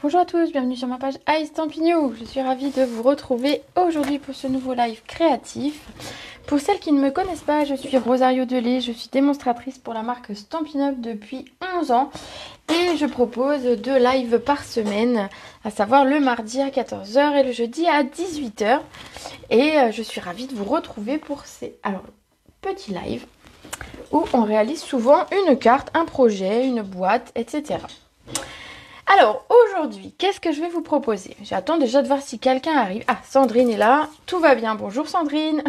Bonjour à tous, bienvenue sur ma page iStampin'You. Je suis ravie de vous retrouver aujourd'hui pour ce nouveau live créatif. Pour celles qui ne me connaissent pas, je suis Rosario Delay, je suis démonstratrice pour la marque Stampin' Up depuis 11 ans et je propose 2 lives par semaine, à savoir le mardi à 14 h et le jeudi à 18 h. Et je suis ravie de vous retrouver pour ces petits lives où on réalise souvent une carte, un projet, une boîte, etc. Alors, aujourd'hui, qu'est-ce que je vais vous proposer? J'attends déjà de voir si quelqu'un arrive. Ah, Sandrine est là. Tout va bien. Bonjour Sandrine.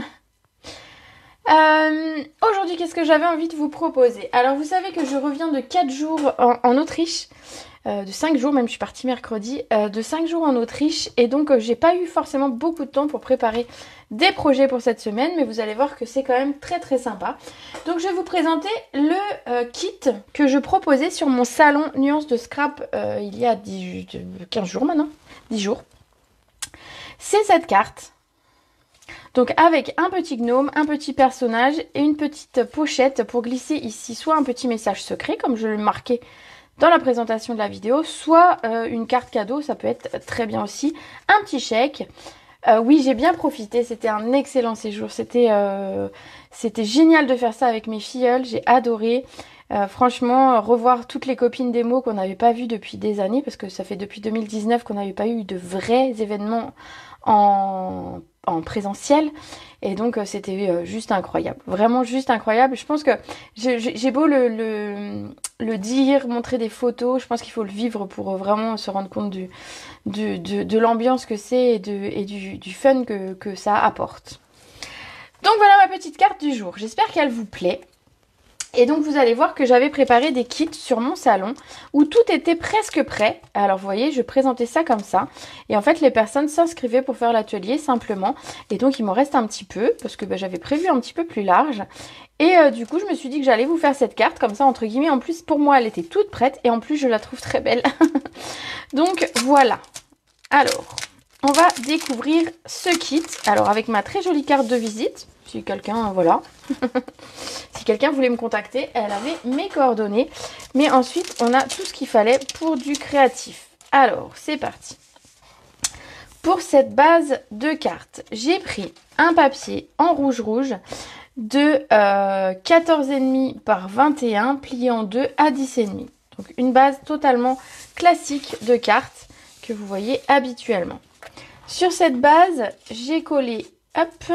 Aujourd'hui, qu'est-ce que j'avais envie de vous proposer? Alors, vous savez que je reviens de 4 jours en Autriche. De 5 jours, même je suis partie mercredi, de 5 jours en Autriche. Et donc, j'ai pas eu forcément beaucoup de temps pour préparer des projets pour cette semaine. Mais vous allez voir que c'est quand même très très sympa. Donc, je vais vous présenter le kit que je proposais sur mon salon Nuance de Scrap il y a 15 jours maintenant. 10 jours. C'est cette carte. Donc avec un petit gnome, un petit personnage et une petite pochette pour glisser ici soit un petit message secret comme je l'ai marqué dans la présentation de la vidéo, soit une carte cadeau, ça peut être très bien aussi, un petit chèque. Oui, j'ai bien profité, c'était un excellent séjour, c'était génial de faire ça avec mes filleuls, j'ai adoré. Franchement, revoir toutes les copines d'émo qu'on n'avait pas vues depuis des années, parce que ça fait depuis 2019 qu'on n'avait pas eu de vrais événements en présentiel, et donc c'était juste incroyable, vraiment juste incroyable. Je pense que j'ai beau le dire, montrer des photos, je pense qu'il faut le vivre pour vraiment se rendre compte de l'ambiance que c'est et du fun que ça apporte. Donc voilà ma petite carte du jour, j'espère qu'elle vous plaît. Et donc vous allez voir que j'avais préparé des kits sur mon salon où tout était presque prêt. Alors vous voyez, je présentais ça comme ça. Et en fait les personnes s'inscrivaient pour faire l'atelier simplement. Et donc il m'en reste un petit peu parce que j'avais prévu un petit peu plus large. Et du coup je me suis dit que j'allais vous faire cette carte comme ça entre guillemets. En plus pour moi elle était toute prête et en plus je la trouve très belle. Donc voilà. Alors on va découvrir ce kit. Alors avec ma très jolie carte de visite. Si quelqu'un, voilà. Si quelqu'un voulait me contacter, elle avait mes coordonnées. Mais ensuite, on a tout ce qu'il fallait pour du créatif. Alors, c'est parti. Pour cette base de cartes, j'ai pris un papier en rouge de 14,5 par 21, plié en 2 à 10,5. Donc, une base totalement classique de cartes que vous voyez habituellement. Sur cette base, j'ai collé, hop,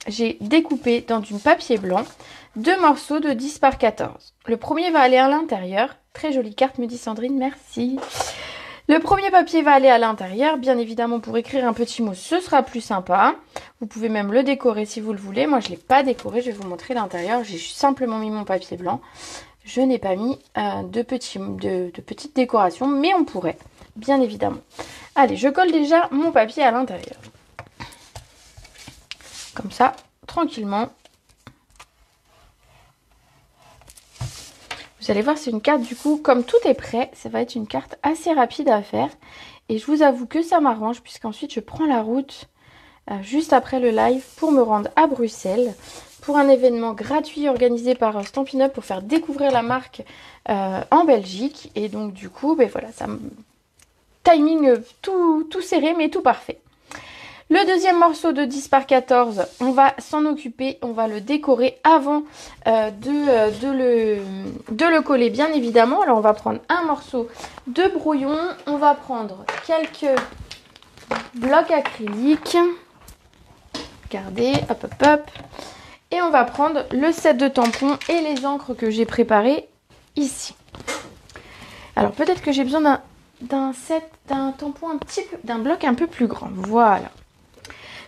j'ai découpé dans du papier blanc 2 morceaux de 10 par 14. Le premier va aller à l'intérieur. Très jolie carte, me dit Sandrine, merci. Le premier papier va aller à l'intérieur. Bien évidemment, pour écrire un petit mot, ce sera plus sympa. Vous pouvez même le décorer si vous le voulez. Moi, je ne l'ai pas décoré. Je vais vous montrer l'intérieur. J'ai simplement mis mon papier blanc. Je n'ai pas mis de petites décorations, mais on pourrait, bien évidemment. Allez, je colle déjà mon papier à l'intérieur. Comme ça, tranquillement. Vous allez voir, c'est une carte du coup, comme tout est prêt, ça va être une carte assez rapide à faire. Et je vous avoue que ça m'arrange puisqu'ensuite je prends la route juste après le live pour me rendre à Bruxelles pour un événement gratuit organisé par Stampin' Up pour faire découvrir la marque en Belgique. Et donc du coup, ben voilà, ça timing tout serré mais tout parfait. Le deuxième morceau de 10 par 14, on va s'en occuper, on va le décorer avant de le coller bien évidemment. Alors on va prendre un morceau de brouillon, on va prendre quelques blocs acryliques, regardez, hop hop hop, et on va prendre le set de tampons et les encres que j'ai préparées ici. Alors peut-être que j'ai besoin d'un tampon d'un bloc un peu plus grand, voilà.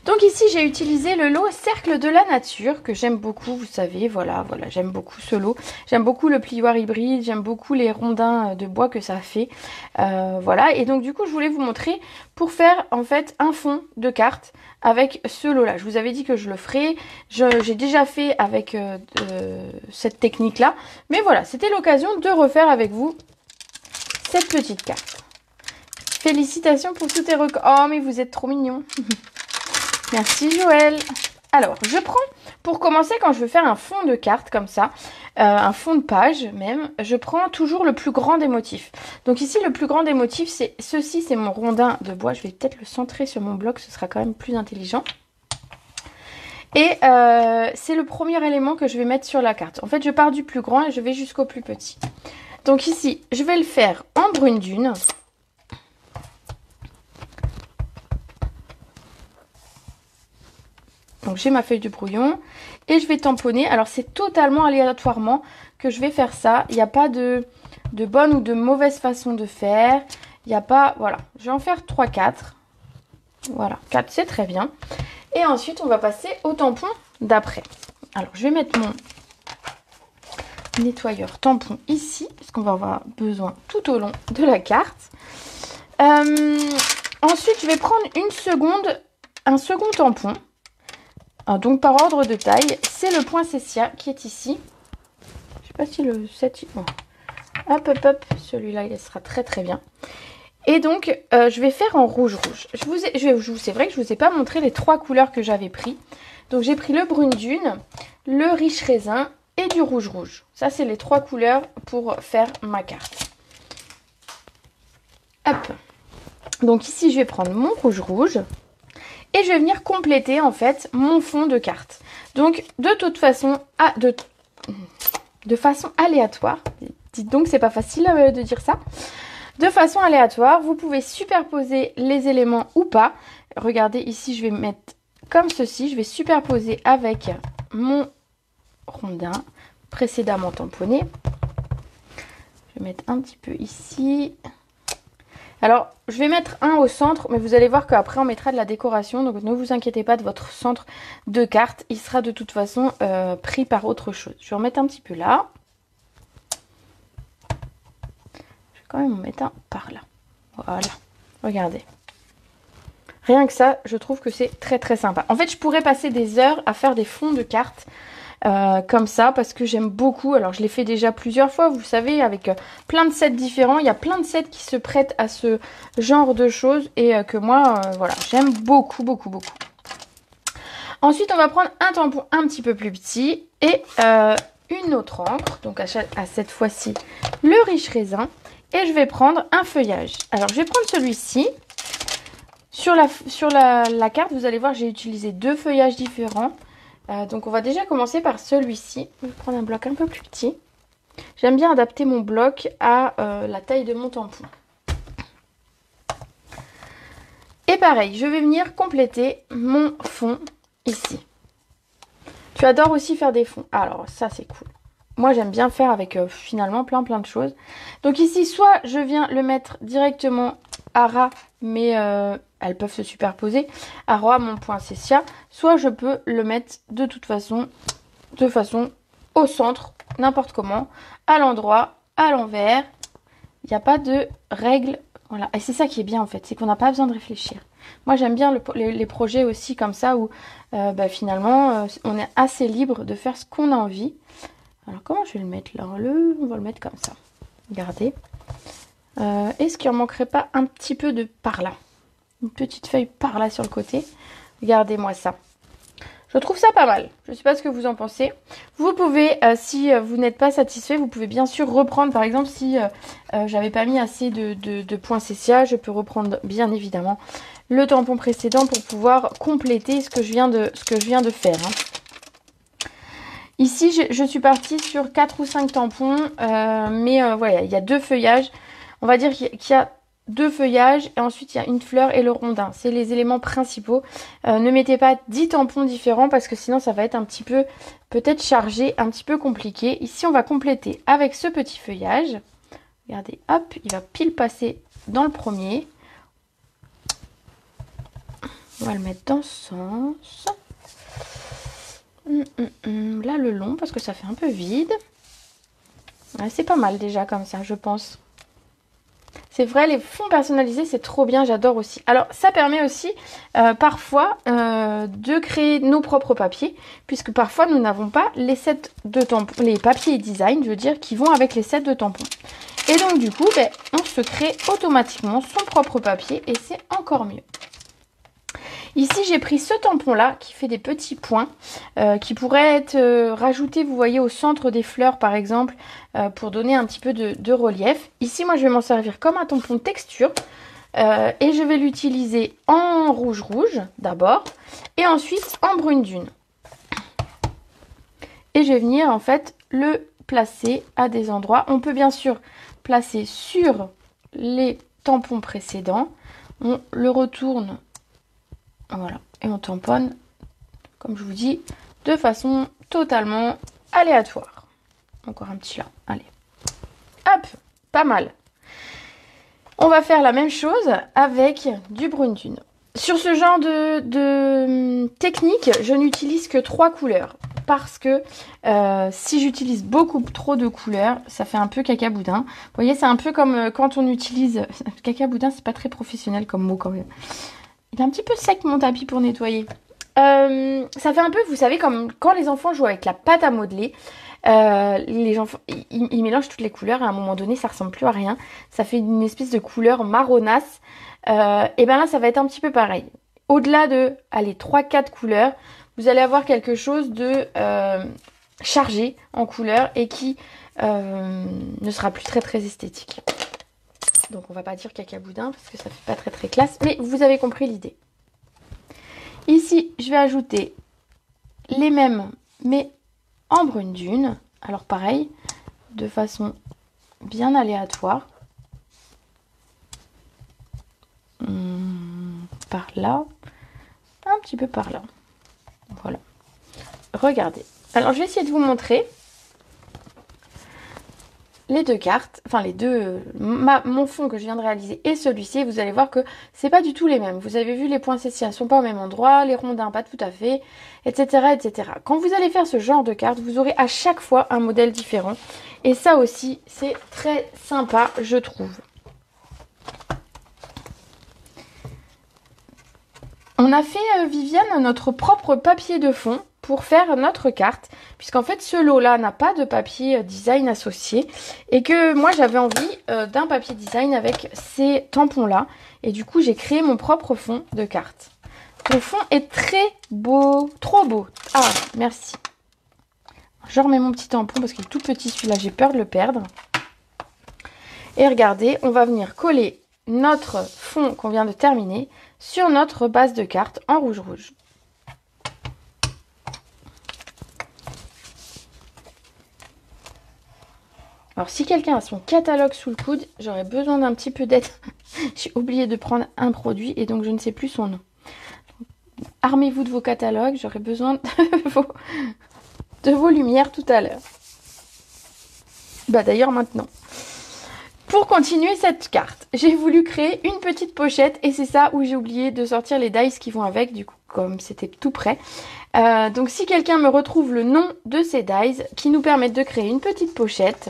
Donc ici j'ai utilisé le lot Cercle de la Nature que j'aime beaucoup, vous savez, voilà, j'aime beaucoup ce lot. J'aime beaucoup le plioir hybride, j'aime beaucoup les rondins de bois que ça fait. Voilà, et donc du coup je voulais vous montrer pour faire en fait un fond de carte avec ce lot là. Je vous avais dit que je le ferais, j'ai déjà fait avec cette technique là. Mais voilà, c'était l'occasion de refaire avec vous cette petite carte. Félicitations pour tous tes records. Oh, mais vous êtes trop mignons. Merci Joël. Alors, je prends, pour commencer, quand je veux faire un fond de carte comme ça, un fond de page même, je prends toujours le plus grand des motifs. Donc ici, le plus grand des motifs, c'est ceci, c'est mon rondin de bois. Je vais peut-être le centrer sur mon bloc, ce sera quand même plus intelligent. Et c'est le premier élément que je vais mettre sur la carte. En fait, je pars du plus grand et je vais jusqu'au plus petit. Donc ici, je vais le faire en brune dune. Donc j'ai ma feuille de brouillon et je vais tamponner. Alors c'est totalement aléatoirement que je vais faire ça. Il n'y a pas de bonne ou de mauvaise façon de faire. Il n'y a pas... Voilà, je vais en faire 3-4. Voilà, 4 c'est très bien. Et ensuite on va passer au tampon d'après. Alors je vais mettre mon nettoyeur tampon ici, parce qu'on va avoir besoin tout au long de la carte. Ensuite je vais prendre un second tampon. Donc par ordre de taille, c'est le poinsettia qui est ici. Je sais pas si le 7... Bon. Hop, hop, hop. Celui-là, il sera très très bien. Et donc, je vais faire en rouge-rouge. C'est vrai que je vous ai pas montré les 3 couleurs que j'avais pris. Donc j'ai pris le brune dune, le riche raisin et du rouge-rouge. Ça, c'est les 3 couleurs pour faire ma carte. Hop. Donc ici, je vais prendre mon rouge-rouge. Et je vais venir compléter en fait mon fond de carte. Donc de toute façon, de façon aléatoire, dites donc c'est pas facile de dire ça. De façon aléatoire, vous pouvez superposer les éléments ou pas. Regardez ici, je vais mettre comme ceci. Je vais superposer avec mon rondin précédemment tamponné. Je vais mettre un petit peu ici. Alors, je vais mettre un au centre, mais vous allez voir qu'après, on mettra de la décoration. Donc, ne vous inquiétez pas de votre centre de carte. Il sera de toute façon pris par autre chose. Je vais en mettre un petit peu là. Je vais quand même en mettre un par là. Voilà. Regardez. Rien que ça, je trouve que c'est très très sympa. En fait, je pourrais passer des heures à faire des fonds de cartes. Comme ça parce que j'aime beaucoup. Alors je l'ai fait déjà plusieurs fois, vous savez, avec plein de sets différents. Il y a plein de sets qui se prêtent à ce genre de choses et que moi, voilà, j'aime beaucoup, beaucoup, beaucoup. Ensuite, on va prendre un tampon un petit peu plus petit et une autre encre. Donc à cette fois-ci, le riche raisin. Et je vais prendre un feuillage. Alors je vais prendre celui-ci. Sur la carte, vous allez voir, j'ai utilisé 2 feuillages différents. Donc on va déjà commencer par celui-ci. Je vais prendre un bloc un peu plus petit. J'aime bien adapter mon bloc à la taille de mon tampon. Et pareil, je vais venir compléter mon fond ici. Tu adores aussi faire des fonds. Alors ça c'est cool. Moi j'aime bien faire avec finalement plein de choses. Donc ici soit je viens le mettre directement à ras, mais elles peuvent se superposer à ras mon poinsettia, soit je peux le mettre de toute façon, de façon au centre, n'importe comment, à l'endroit, à l'envers. Il n'y a pas de règles. Voilà. Et c'est ça qui est bien en fait, c'est qu'on n'a pas besoin de réfléchir. Moi j'aime bien les projets aussi comme ça où finalement on est assez libre de faire ce qu'on a envie. Alors comment je vais le mettre là? On va le mettre comme ça. Regardez. Est-ce qu'il en manquerait pas un petit peu de par là? Une petite feuille par là sur le côté. Regardez-moi ça. Je trouve ça pas mal. Je ne sais pas ce que vous en pensez. Vous pouvez, si vous n'êtes pas satisfait, vous pouvez bien sûr reprendre. Par exemple, si j'avais pas mis assez de poinsettia, je peux reprendre bien évidemment le tampon précédent pour pouvoir compléter ce que je viens de faire. Hein. Ici, je suis partie sur 4 ou 5 tampons, mais voilà, il y a 2 feuillages. On va dire qu'il y a 2 feuillages et ensuite il y a une fleur et le rondin. C'est les éléments principaux. Ne mettez pas 10 tampons différents parce que sinon ça va être un petit peu peut-être chargé, un petit peu compliqué. Ici, on va compléter avec ce petit feuillage. Regardez, hop, il va pile passer dans le premier. On va le mettre dans ce sens. Là le long parce que ça fait un peu vide. Ouais, c'est pas mal déjà comme ça je pense. C'est vrai, les fonds personnalisés c'est trop bien, j'adore aussi. Alors ça permet aussi parfois de créer nos propres papiers, puisque parfois nous n'avons pas les sets de tampons, les papiers design je veux dire, qui vont avec les sets de tampons. Et donc du coup, ben, on se crée automatiquement son propre papier et c'est encore mieux. Ici, j'ai pris ce tampon-là qui fait des petits points qui pourraient être rajoutés, vous voyez, au centre des fleurs, par exemple, pour donner un petit peu de relief. Ici, moi, je vais m'en servir comme un tampon de texture et je vais l'utiliser en rouge-rouge d'abord et ensuite en brune dune. Et je vais venir, en fait, le placer à des endroits. On peut bien sûr placer sur les tampons précédents. On le retourne. Voilà, et on tamponne, comme je vous dis, de façon totalement aléatoire. Encore un petit là, allez. Hop, pas mal. On va faire la même chose avec du brune dune. Sur ce genre de technique, je n'utilise que 3 couleurs. Parce que si j'utilise beaucoup trop de couleurs, ça fait un peu cacaboudin. Vous voyez, c'est un peu comme quand on utilise... Cacaboudin, c'est pas très professionnel comme mot quand même. Il est un petit peu sec mon tapis pour nettoyer. Ça fait un peu, vous savez, comme quand les enfants jouent avec la pâte à modeler. Les enfants, ils mélangent toutes les couleurs et à un moment donné, ça ressemble plus à rien. Ça fait une espèce de couleur marronasse. Et bien là, ça va être un petit peu pareil. Au-delà de, allez, 3-4 couleurs, vous allez avoir quelque chose de chargé en couleurs et qui ne sera plus très esthétique. Donc on va pas dire cacaboudin parce que ça fait pas très classe, mais vous avez compris l'idée. Ici, je vais ajouter les mêmes, mais en brune dune. Alors pareil, de façon bien aléatoire. Par là, un petit peu par là. Voilà. Regardez. Alors je vais essayer de vous montrer les deux cartes, enfin les deux, mon fond que je viens de réaliser et celui-ci, vous allez voir que c'est pas du tout les mêmes. Vous avez vu, les poinsettias sont pas au même endroit, les rondins pas tout à fait, etc. Quand vous allez faire ce genre de carte, vous aurez à chaque fois un modèle différent. Et ça aussi, c'est très sympa, je trouve. On a fait, Viviane, notre propre papier de fond pour faire notre carte, puisqu'en fait ce lot-là n'a pas de papier design associé et que moi j'avais envie d'un papier design avec ces tampons-là et du coup j'ai créé mon propre fond de carte. Le fond est très beau, trop beau. Ah, merci. Je remets mon petit tampon parce qu'il est tout petit celui-là, j'ai peur de le perdre. Et regardez, on va venir coller notre fond qu'on vient de terminer sur notre base de carte en rouge-rouge. Alors si quelqu'un a son catalogue sous le coude, j'aurais besoin d'un petit peu d'aide. J'ai oublié de prendre un produit et donc je ne sais plus son nom. Armez-vous de vos catalogues, j'aurais besoin de vos lumières tout à l'heure. Bah d'ailleurs maintenant. Pour continuer cette carte, j'ai voulu créer une petite pochette et c'est ça où j'ai oublié de sortir les dies qui vont avec, du coup comme c'était tout prêt. Donc si quelqu'un me retrouve le nom de ces dies qui nous permettent de créer une petite pochette,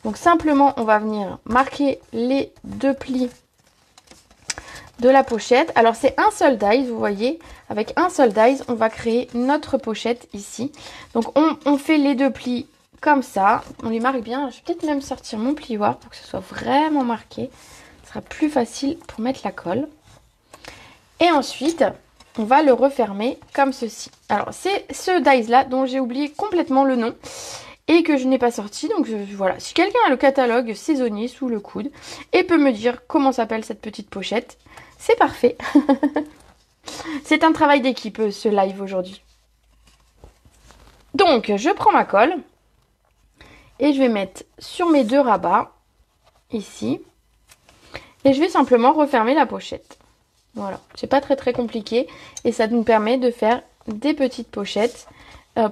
donc simplement on va venir marquer les deux plis de la pochette. Alors c'est un seul die, vous voyez, avec un seul die on va créer notre pochette ici. Donc on fait les deux plis comme ça, on les marque bien. Je vais peut-être même sortir mon plioir pour que ce soit vraiment marqué. Ce sera plus facile pour mettre la colle. Et ensuite, on va le refermer comme ceci. Alors, c'est ce dies-là dont j'ai oublié complètement le nom et que je n'ai pas sorti. Donc, voilà. Si quelqu'un a le catalogue saisonnier sous le coude et peut me dire comment s'appelle cette petite pochette, c'est parfait. C'est un travail d'équipe, ce live aujourd'hui. Donc, je prends ma colle. Et je vais mettre sur mes deux rabats, ici. Et je vais simplement refermer la pochette. Voilà, c'est pas très compliqué. Et ça nous permet de faire des petites pochettes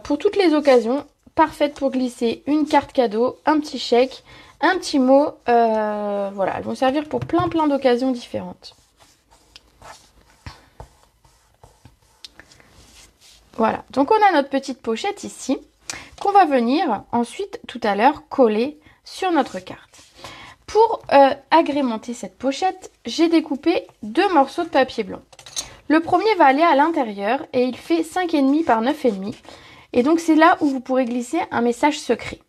pour toutes les occasions. Parfaites pour glisser une carte cadeau, un petit chèque, un petit mot. Voilà, elles vont servir pour plein d'occasions différentes. Voilà, donc on a notre petite pochette ici. Qu'on va venir ensuite tout à l'heure coller sur notre carte. Pour agrémenter cette pochette, j'ai découpé deux morceaux de papier blanc. Le premier va aller à l'intérieur et il fait 5,5 par 9,5. Et donc c'est là où vous pourrez glisser un message secret.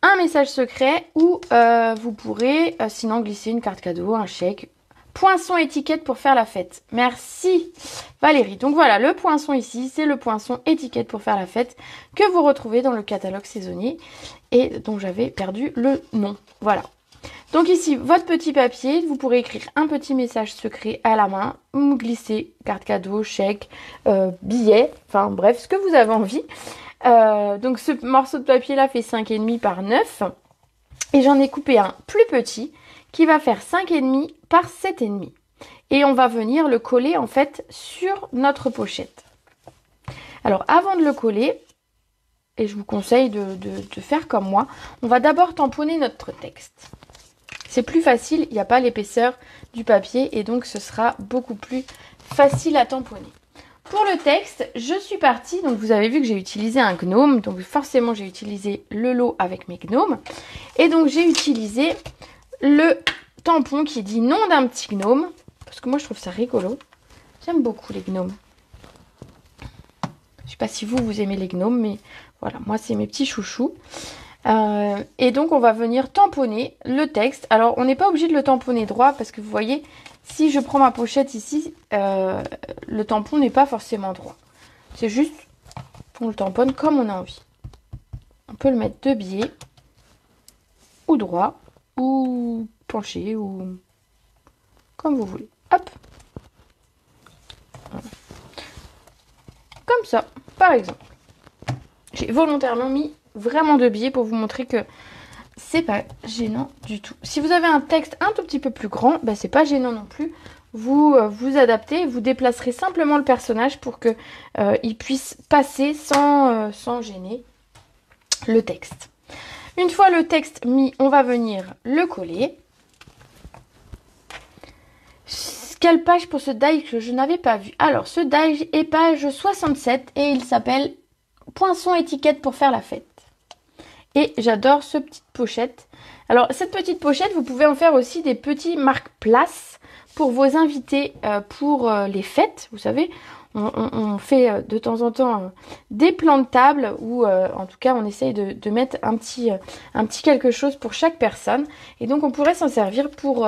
un message secret ou vous pourrez sinon glisser une carte cadeau, un chèque. Poinçon étiquette pour faire la fête. Merci Valérie. Donc voilà, le poinçon ici, c'est le poinçon étiquette pour faire la fête que vous retrouvez dans le catalogue saisonnier et dont j'avais perdu le nom. Voilà. Donc ici, votre petit papier, vous pourrez écrire un petit message secret à la main ou glisser carte cadeau, chèque, billet, enfin bref, ce que vous avez envie. Donc ce morceau de papier là fait 5,5 par 9 et j'en ai coupé un plus petit qui va faire 5,5 par 7,5. Et on va venir le coller en fait sur notre pochette. Alors avant de le coller, et je vous conseille de faire comme moi, on va d'abord tamponner notre texte. C'est plus facile, il n'y a pas l'épaisseur du papier et donc ce sera beaucoup plus facile à tamponner. Pour le texte, je suis partie, donc vous avez vu que j'ai utilisé un gnome, donc forcément j'ai utilisé le lot avec mes gnomes. Et donc j'ai utilisé le tampon qui dit nom d'un petit gnome, parce que moi je trouve ça rigolo. J'aime beaucoup les gnomes. Je sais pas si vous aimez les gnomes, mais voilà, moi c'est mes petits chouchous. Et donc on va venir tamponner le texte. Alors on n'est pas obligé de le tamponner droit, parce que vous voyez, si je prends ma pochette ici, le tampon n'est pas forcément droit. C'est juste qu'on le tamponne comme on a envie. On peut le mettre de biais, ou droit, ou penché, ou comme vous voulez. Hop. Voilà. Comme ça, par exemple. J'ai volontairement mis vraiment de biais pour vous montrer que c'est pas gênant du tout. Si vous avez un texte un tout petit peu plus grand, ben c'est pas gênant non plus. Vous vous adaptez, vous déplacerez simplement le personnage pour que il puisse passer sans gêner le texte. Une fois le texte mis, on va venir le coller. Quelle page pour ce die que je n'avais pas vu? Alors, ce die est page 67 et il s'appelle Poinçon étiquette pour faire la fête. Et j'adore cette petite pochette. Alors, cette petite pochette, vous pouvez en faire aussi des petits marque-places pour vos invités pour les fêtes. Vous savez, on fait de temps en temps des plans de table où, en tout cas, on essaye de mettre un petit quelque chose pour chaque personne. Et donc, on pourrait s'en servir pour,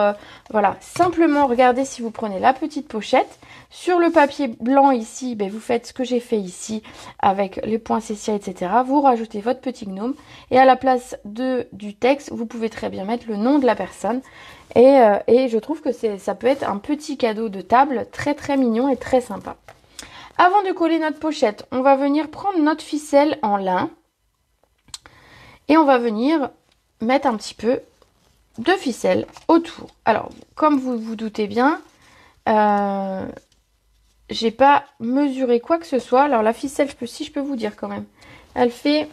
voilà, simplement regarder si vous prenez la petite pochette. Sur le papier blanc ici, ben, vous faites ce que j'ai fait ici avec les points Cécia, etc. Vous rajoutez votre petit gnome. Et à la place du texte, vous pouvez très bien mettre le nom de la personne. Et je trouve que ça peut être un petit cadeau de table très très mignon et très sympa. Avant de coller notre pochette, on va venir prendre notre ficelle en lin. Et on va venir mettre un petit peu de ficelle autour. Alors, comme vous vous doutez bien, j'ai pas mesuré quoi que ce soit. Alors la ficelle, si je peux vous dire quand même, elle fait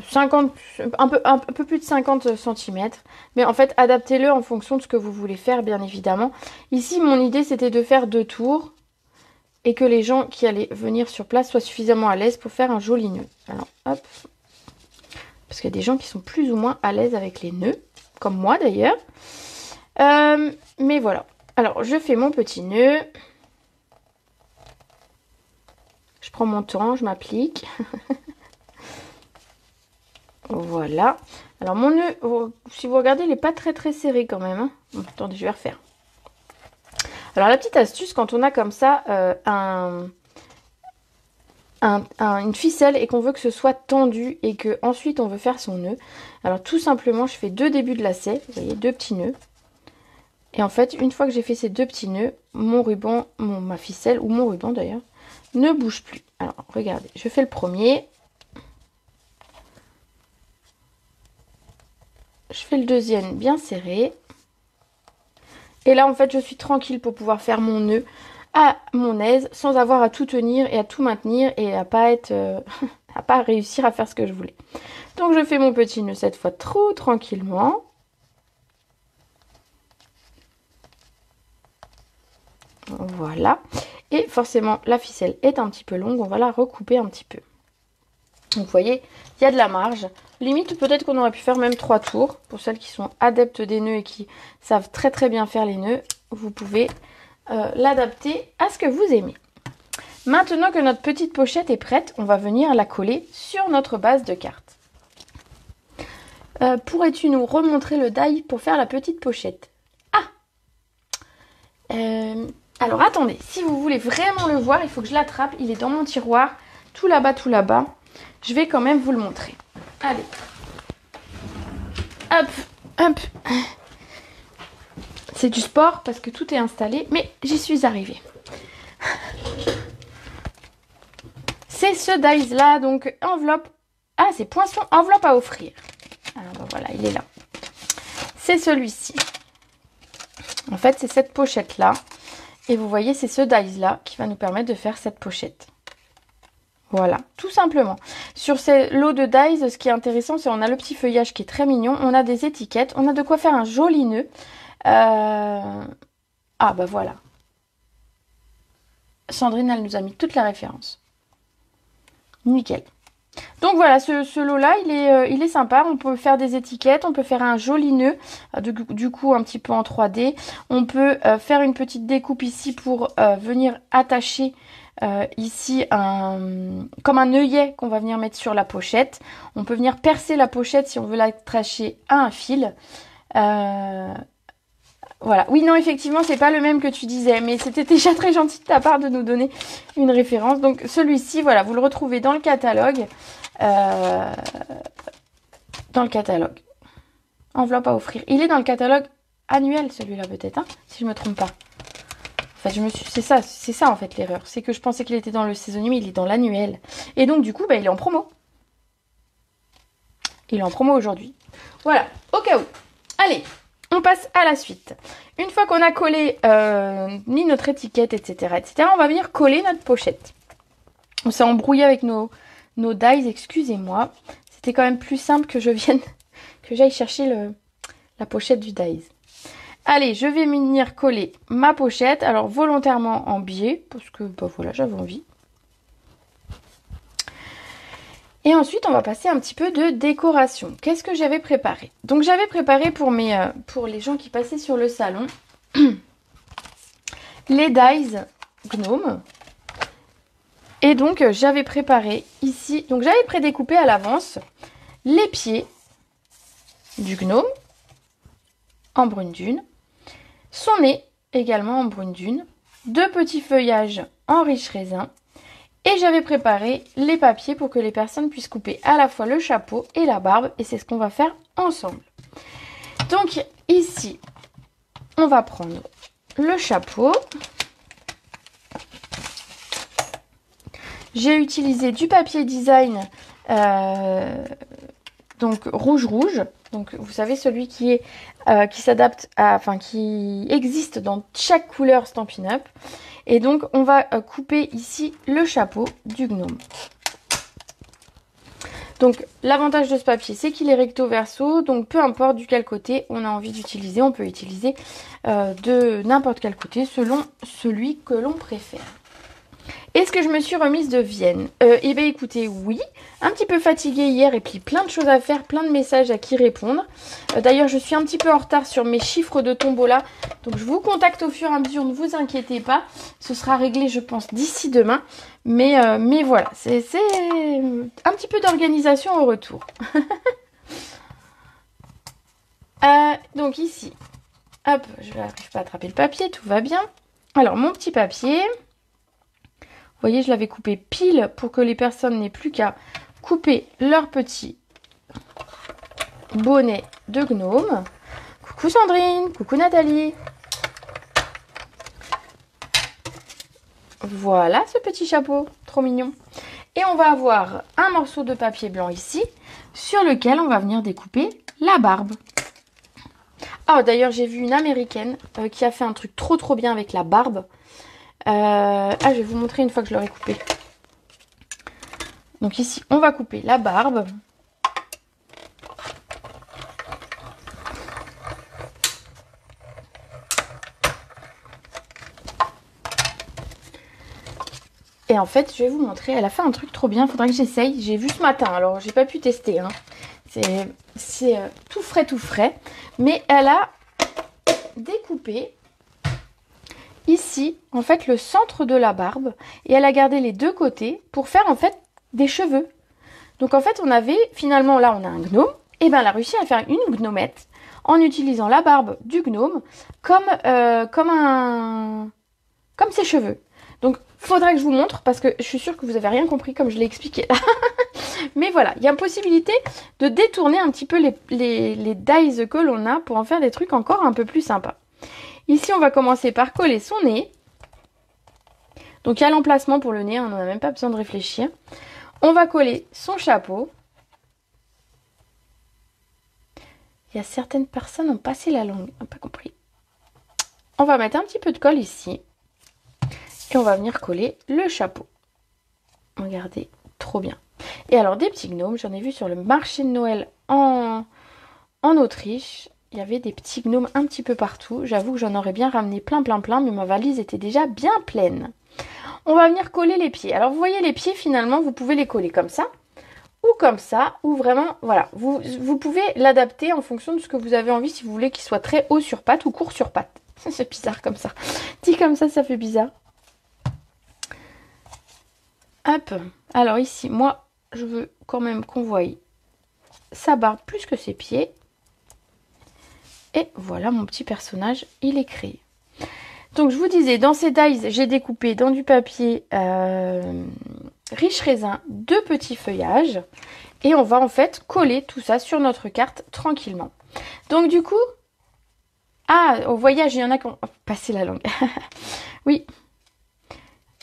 50, un peu plus de 50 cm. Mais en fait, adaptez-le en fonction de ce que vous voulez faire, bien évidemment. Ici, mon idée, c'était de faire 2 tours et que les gens qui allaient venir sur place soient suffisamment à l'aise pour faire un joli nœud. Alors, hop. Parce qu'il y a des gens qui sont plus ou moins à l'aise avec les nœuds, comme moi d'ailleurs. Mais voilà. Alors, je fais mon petit nœud. Je prends mon temps, je m'applique. Voilà. Alors, mon nœud, si vous regardez, il n'est pas très très serré quand même. Hein. Bon, attendez, je vais refaire. Alors, la petite astuce, quand on a comme ça une ficelle et qu'on veut que ce soit tendu et que ensuite on veut faire son nœud. Alors, tout simplement, je fais 2 débuts de lacet. Vous voyez, 2 petits nœuds. Et en fait, une fois que j'ai fait ces 2 petits nœuds, mon ruban, ma ficelle, ou mon ruban d'ailleurs, ne bouge plus. Alors, regardez, je fais le premier. Je fais le deuxième bien serré. Et là, en fait, je suis tranquille pour pouvoir faire mon nœud à mon aise, sans avoir à tout tenir et à tout maintenir et à pas être, à pas réussir à faire ce que je voulais. Donc, je fais mon petit nœud cette fois trop tranquillement. Voilà. Et forcément, la ficelle est un petit peu longue. On va la recouper un petit peu. Donc, vous voyez, il y a de la marge. Limite, peut-être qu'on aurait pu faire même 3 tours. Pour celles qui sont adeptes des nœuds et qui savent très très bien faire les nœuds, vous pouvez l'adapter à ce que vous aimez. Maintenant que notre petite pochette est prête, on va venir la coller sur notre base de cartes. Pourrais-tu nous remontrer le die pour faire la petite pochette? Alors attendez, si vous voulez vraiment le voir, il faut que je l'attrape. Il est dans mon tiroir, tout là-bas, tout là-bas. Je vais quand même vous le montrer. Allez. Hop, hop. C'est du sport parce que tout est installé, mais j'y suis arrivée. C'est ce dice là, donc enveloppe. Ah, c'est poinçon, enveloppe à offrir. Alors ben voilà, il est là. C'est celui-ci. En fait, c'est cette pochette là. Et vous voyez, c'est ce dice là qui va nous permettre de faire cette pochette. Voilà, tout simplement. Sur ces lots de dice, ce qui est intéressant, c'est qu'on a le petit feuillage qui est très mignon. On a des étiquettes. On a de quoi faire un joli nœud. Ah bah voilà. Sandrine, elle nous a mis toute la référence. Nickel. Donc voilà, ce lot-là, il est sympa. On peut faire des étiquettes, on peut faire un joli nœud, du coup un petit peu en 3D. On peut faire une petite découpe ici pour venir attacher ici comme un œillet qu'on va venir mettre sur la pochette. On peut venir percer la pochette si on veut l'attacher à un fil. Voilà. Oui, non, effectivement, c'est pas le même que tu disais, mais c'était déjà très gentil de ta part de nous donner une référence. Donc, celui-ci, voilà, vous le retrouvez dans le catalogue. Dans le catalogue. Enveloppe à offrir. Il est dans le catalogue annuel, celui-là, peut-être, hein, si je me trompe pas. Enfin, c'est ça, en fait, l'erreur. C'est que je pensais qu'il était dans le saisonnier, mais il est dans l'annuel. Et donc, du coup, bah, il est en promo. Il est en promo aujourd'hui. Voilà, au cas où. Allez, on passe à la suite. Une fois qu'on a collé, mis notre étiquette, etc., on va venir coller notre pochette. On s'est embrouillé avec nos dies, excusez-moi. C'était quand même plus simple que j'aille chercher la pochette du dies. Allez, je vais venir coller ma pochette. Alors, volontairement en biais, parce que, bah voilà, j'avais envie. Et ensuite, on va passer un petit peu de décoration. Qu'est-ce que j'avais préparé? Donc, j'avais préparé pour les gens qui passaient sur le salon, les dies gnome. Et donc, j'avais préparé ici, donc j'avais prédécoupé à l'avance les pieds du gnome en brune dune, son nez également en brune dune, deux petits feuillages en riche raisin. Et j'avais préparé les papiers pour que les personnes puissent couper à la fois le chapeau et la barbe. Et c'est ce qu'on va faire ensemble. Donc ici, on va prendre le chapeau. J'ai utilisé du papier design, donc rouge. Donc vous savez, celui qui s'adapte qui existe dans chaque couleur Stampin' Up. Et donc, on va couper ici le chapeau du gnome. Donc, l'avantage de ce papier, c'est qu'il est recto verso. Donc, peu importe du quel côté on a envie d'utiliser, on peut utiliser de n'importe quel côté selon celui que l'on préfère. Est-ce que je me suis remise de Vienne? Eh bien, écoutez, oui. Un petit peu fatiguée hier et puis plein de choses à faire, plein de messages à qui répondre. D'ailleurs, je suis un petit peu en retard sur mes chiffres de tombola. Donc, je vous contacte au fur et à mesure, ne vous inquiétez pas. Ce sera réglé, je pense, d'ici demain. Mais voilà, c'est un petit peu d'organisation au retour. Donc, ici, hop, je n'arrive pas à attraper le papier, tout va bien. Alors, mon petit papier... Vous voyez, je l'avais coupé pile pour que les personnes n'aient plus qu'à couper leur petit bonnet de gnome. Coucou Sandrine, coucou Nathalie. Voilà ce petit chapeau, trop mignon. Et on va avoir un morceau de papier blanc ici, sur lequel on va venir découper la barbe. Ah, d'ailleurs, j'ai vu une américaine qui a fait un truc trop bien avec la barbe. Je vais vous montrer une fois que je l'aurai coupé. Donc ici, on va couper la barbe. Et en fait, je vais vous montrer, elle a fait un truc trop bien, faudrait que j'essaye. J'ai vu ce matin, alors j'ai pas pu tester. Hein. C'est tout frais. Mais elle a découpé ici, en fait, le centre de la barbe. Et elle a gardé les deux côtés pour faire, en fait, des cheveux. Donc, en fait, on avait, finalement, là, on a un gnome. Et bien, elle a réussi à faire une gnomette en utilisant la barbe du gnome comme ses cheveux. Donc, faudra que je vous montre parce que je suis sûre que vous avez rien compris comme je l'ai expliqué là. Mais voilà, il y a une possibilité de détourner un petit peu les dies que l'on a pour en faire des trucs encore un peu plus sympas. Ici, on va commencer par coller son nez. Donc, il y a l'emplacement pour le nez, on n'en a même pas besoin de réfléchir. On va coller son chapeau. Il y a certaines personnes qui ont passé la langue, pas compris. On va mettre un petit peu de colle ici. Et on va venir coller le chapeau. Regardez, trop bien. Et alors, des petits gnomes, j'en ai vu sur le marché de Noël en Autriche. Il y avait des petits gnomes un petit peu partout. J'avoue que j'en aurais bien ramené plein, mais ma valise était déjà bien pleine. On va venir coller les pieds. Alors, vous voyez, les pieds, finalement, vous pouvez les coller comme ça. Ou comme ça, ou vraiment, voilà. Vous pouvez l'adapter en fonction de ce que vous avez envie, si vous voulez qu'il soit très haut sur patte ou court sur patte. C'est bizarre comme ça. Dit comme ça fait bizarre. Hop. Alors ici, moi, je veux quand même qu'on voie sa barbe plus que ses pieds. Et voilà, mon petit personnage, il est créé. Donc, je vous disais, dans ces dies, j'ai découpé dans du papier riche raisin 2 petits feuillages. Et on va en fait coller tout ça sur notre carte tranquillement. Donc, du coup, au voyage, il y en a qui ont passé la langue. Oui.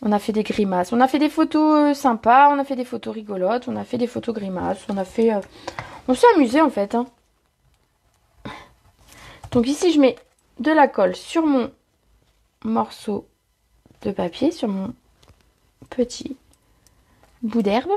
On a fait des grimaces, on a fait des photos sympas, on a fait des photos rigolotes, on a fait des photos grimaces, on s'est amusé en fait. Hein. Donc ici, je mets de la colle sur mon morceau de papier, sur mon petit bout d'herbe.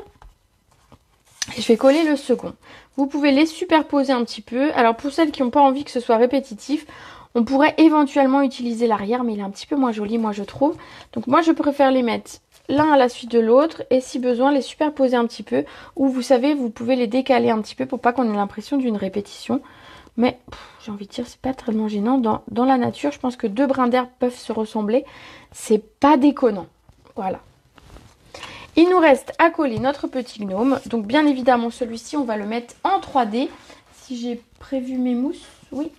Et je vais coller le second. Vous pouvez les superposer un petit peu. Alors pour celles qui n'ont pas envie que ce soit répétitif, on pourrait éventuellement utiliser l'arrière, mais il est un petit peu moins joli, moi je trouve. Donc moi je préfère les mettre l'un à la suite de l'autre et si besoin les superposer un petit peu. Ou vous savez, vous pouvez les décaler un petit peu pour pas qu'on ait l'impression d'une répétition. Mais j'ai envie de dire, c'est pas tellement gênant. Dans la nature, je pense que 2 brins d'herbe peuvent se ressembler. C'est pas déconnant. Voilà. Il nous reste à coller notre petit gnome. Donc bien évidemment, celui-ci, on va le mettre en 3D. Si j'ai prévu mes mousses, oui.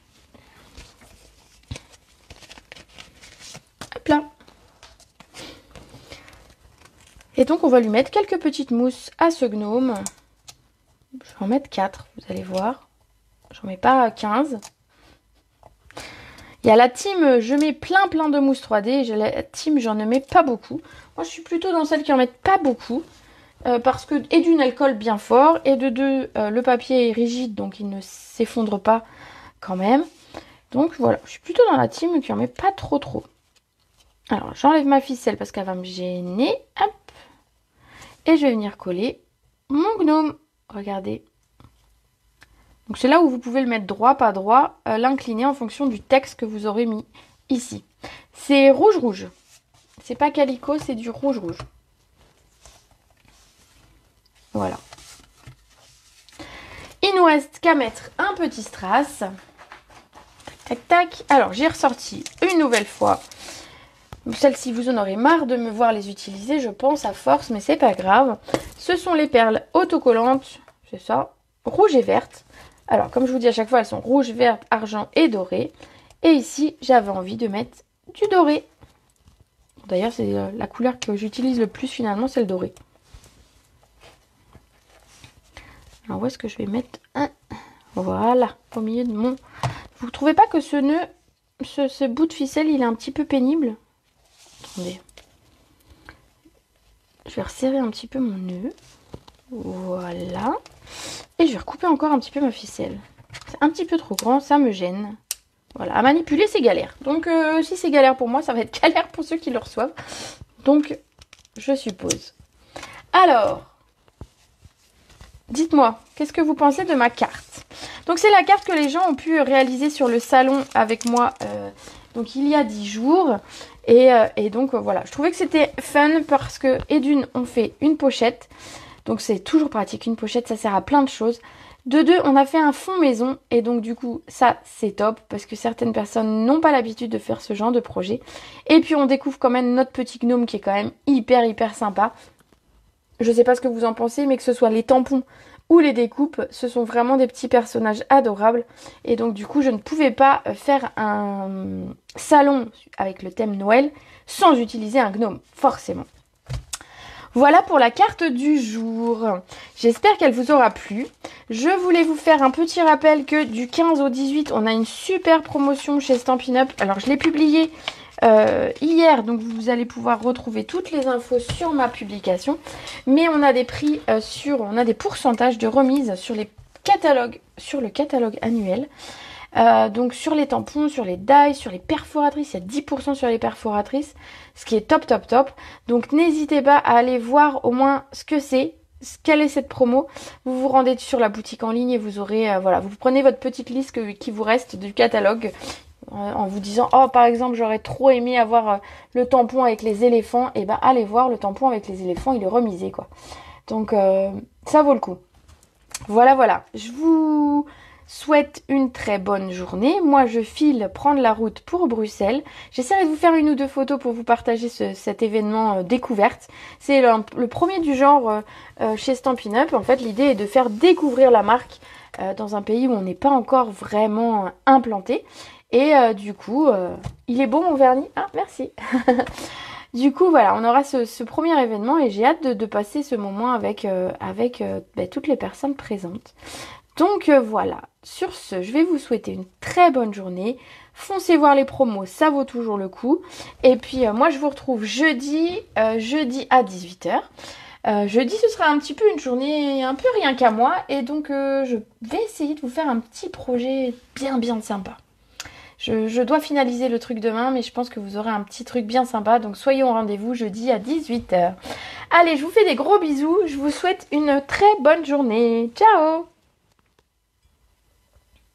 Hop là. Et donc, on va lui mettre quelques petites mousses à ce gnome. Je vais en mettre 4, vous allez voir. J'en mets pas 15. Il y a la team, je mets plein de mousse 3D. Et j'ai la team, j'en mets pas beaucoup. Moi, je suis plutôt dans celle qui en mettent pas beaucoup. Parce que, et d'une, elle colle bien fort. Et de deux, le papier est rigide, donc il ne s'effondre pas quand même. Donc voilà, je suis plutôt dans la team qui en met pas trop. Alors, j'enlève ma ficelle parce qu'elle va me gêner. Hop. Et je vais venir coller mon gnome. Regardez. Donc c'est là où vous pouvez le mettre droit, pas droit, l'incliner en fonction du texte que vous aurez mis ici. C'est rouge. C'est pas calico, c'est du rouge. Voilà. Il nous reste qu'à mettre un petit strass. Tac. Alors j'ai ressorti une nouvelle fois. Celle-ci, vous en aurez marre de me voir les utiliser, je pense, à force, mais c'est pas grave. Ce sont les perles autocollantes, c'est ça, rouge et verte. Alors, comme je vous dis à chaque fois, elles sont rouge, verte, argent et doré. Et ici, j'avais envie de mettre du doré. D'ailleurs, c'est la couleur que j'utilise le plus finalement, c'est le doré. Alors, où est-ce que je vais mettre un? Voilà, au milieu de mon... Vous ne trouvez pas que ce nœud, ce bout de ficelle, il est un petit peu pénible? Attendez. Je vais resserrer un petit peu mon nœud. Voilà. Et je vais recouper encore un petit peu ma ficelle. C'est un petit peu trop grand, ça me gêne. Voilà, à manipuler, c'est galère. Donc, si c'est galère pour moi, ça va être galère pour ceux qui le reçoivent. Donc, je suppose. Alors, dites-moi, qu'est-ce que vous pensez de ma carte? Donc, c'est la carte que les gens ont pu réaliser sur le salon avec moi donc il y a 10 jours. Et donc, voilà, je trouvais que c'était fun parce que, et d'une, on fait une pochette. Donc, c'est toujours pratique. Une pochette, ça sert à plein de choses. De deux, on a fait un fond maison et donc du coup ça c'est top parce que certaines personnes n'ont pas l'habitude de faire ce genre de projet. Et puis on découvre quand même notre petit gnome qui est quand même hyper sympa. Je sais pas ce que vous en pensez, mais que ce soit les tampons ou les découpes, ce sont vraiment des petits personnages adorables. Et donc du coup je ne pouvais pas faire un salon avec le thème Noël sans utiliser un gnome, forcément. Voilà pour la carte du jour. J'espère qu'elle vous aura plu. Je voulais vous faire un petit rappel que du 15 au 18, on a une super promotion chez Stampin' Up. Alors, je l'ai publié hier, donc vous allez pouvoir retrouver toutes les infos sur ma publication. Mais on a des prix on a des pourcentages de remise sur les catalogues, sur le catalogue annuel. Donc sur les tampons, sur les dies, sur les perforatrices, il y a 10% sur les perforatrices, ce qui est top. Donc n'hésitez pas à aller voir au moins ce que c'est, quelle est cette promo. Vous vous rendez sur la boutique en ligne et vous aurez, voilà, vous prenez votre petite liste qui vous reste du catalogue en vous disant, oh par exemple j'aurais trop aimé avoir le tampon avec les éléphants, et ben allez voir le tampon avec les éléphants, il est remisé quoi. Donc ça vaut le coup. Voilà, je vous souhaite une très bonne journée. Moi, je file prendre la route pour Bruxelles. J'essaierai de vous faire une ou deux photos pour vous partager cet événement découverte. C'est le premier du genre chez Stampin' Up. En fait, l'idée est de faire découvrir la marque dans un pays où on n'est pas encore vraiment implanté. Et du coup, il est beau mon vernis. Ah, merci. Du coup, voilà, on aura ce premier événement et j'ai hâte de passer ce moment avec toutes les personnes présentes. Donc voilà, sur ce, je vais vous souhaiter une très bonne journée. Foncez voir les promos, ça vaut toujours le coup. Et puis moi, je vous retrouve jeudi à 18h. Jeudi, ce sera un petit peu une journée un peu rien qu'à moi. Et donc, je vais essayer de vous faire un petit projet bien sympa. Je dois finaliser le truc demain, mais je pense que vous aurez un petit truc bien sympa. Donc soyez au rendez-vous jeudi à 18h. Allez, je vous fais des gros bisous. Je vous souhaite une très bonne journée. Ciao!